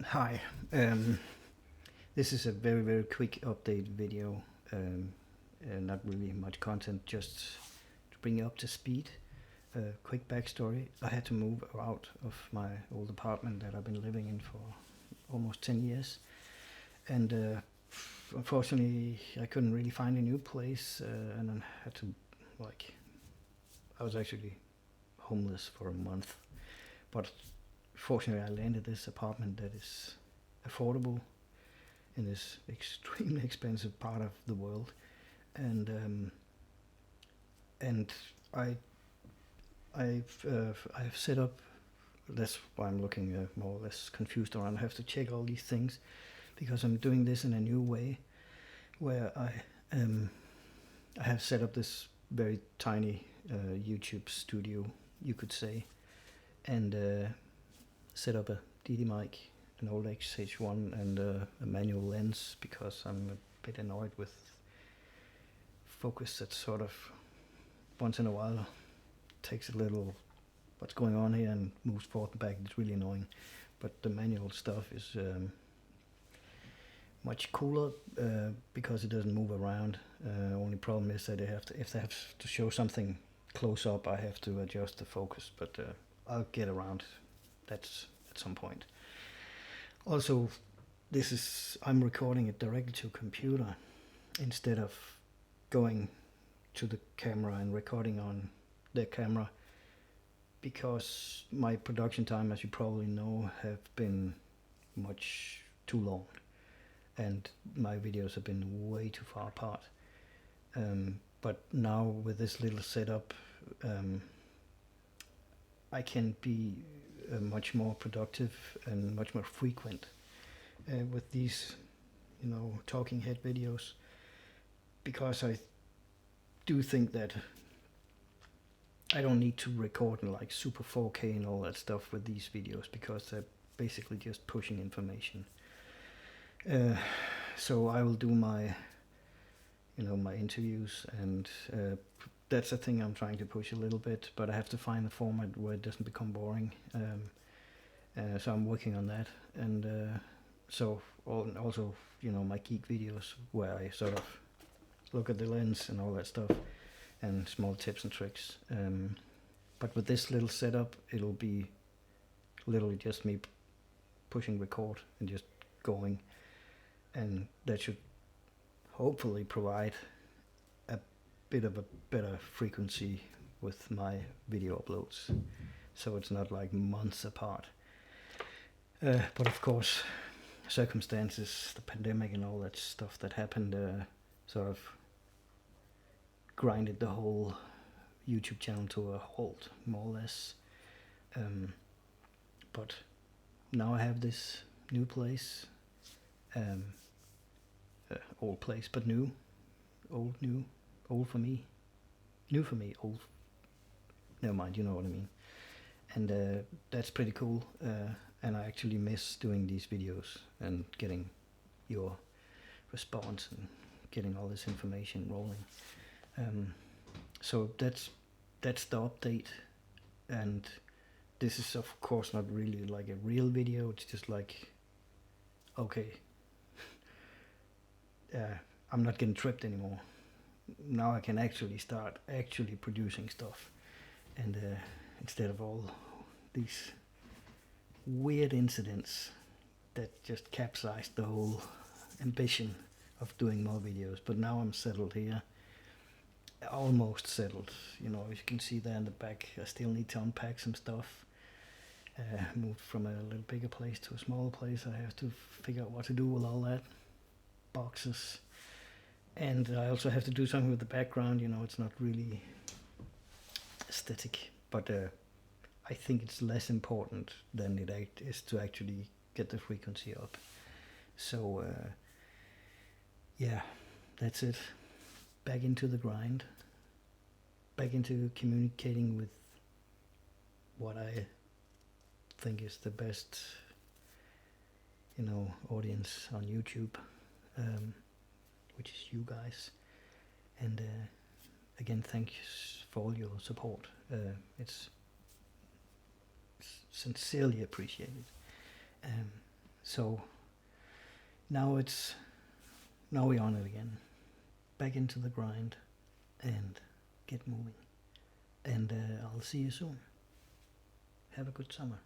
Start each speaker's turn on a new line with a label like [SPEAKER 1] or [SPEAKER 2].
[SPEAKER 1] Hi. Um, this is a very, very quick update video. Not really much content, just to bring you up to speed. Quick backstory. I had to move out of my old apartment that I've been living in for almost 10 years. And unfortunately, I couldn't really find a new place. And I had to, like, I was actually homeless for a month. But fortunately, I landed this apartment that is affordable in this extremely expensive part of the world, and and I I've set up. That's why I'm looking more or less confused around. I have to check all these things because I'm doing this in a new way, where I have set up this very tiny YouTube studio, you could say, and set up a DD mic, an old XH1, and a manual lens because I'm a bit annoyed with focus that sort of once in a while takes a little what's going on here and moves forward and back. It's really annoying. But the manual stuff is much cooler because it doesn't move around. Only problem is that if they have to show something close up, I have to adjust the focus. But I'll get around that at some point. Also, I'm recording it directly to a computer instead of going to the camera and recording on the camera, because my production time, as you probably know, have been much too long, and my videos have been way too far apart. But now with this little setup, I can be much more productive and much more frequent with these, talking head videos, because I do think that I don't need to record in like super 4K and all that stuff with these videos, because they're basically just pushing information. So I will do my interviews, and that's a thing I'm trying to push a little bit, but I have to find a format where it doesn't become boring. So I'm working on that, and so also my geek videos where I sort of look at the lens and all that stuff, and small tips and tricks. But with this little setup, it'll be literally just me pushing record and just going, and that should hopefully provide a bit of a better frequency with my video uploads, so it's not like months apart. But of course, circumstances, the pandemic and all that stuff that happened, sort of grinded the whole YouTube channel to a halt, more or less. But now I have this new place, old place, but new, old for me, new for me, old. Never mind, you know what I mean. And that's pretty cool. And I actually miss doing these videos and getting your response and getting all this information rolling. So that's the update, and this is of course not really like a real video. It's just like, okay, I'm not getting tripped anymore. Now I can actually start actually producing stuff, and instead of all these weird incidents that just capsized the whole ambition of doing more videos. But now I'm settled here, almost settled. As you can see there in the back, I still need to unpack some stuff. Moved from a little bigger place to a smaller place. I have to figure out what to do with all that, boxes, and I also have to do something with the background. It's not really aesthetic, but I think it's less important than it is to actually get the frequency up. So yeah, that's it. Back into the grind. Back into communicating with what I think is the best, audience on YouTube, which is you guys. And again, thanks for all your support. It's sincerely appreciated. So now we're on it again, back into the grind, and get moving. And I'll see you soon. Have a good summer.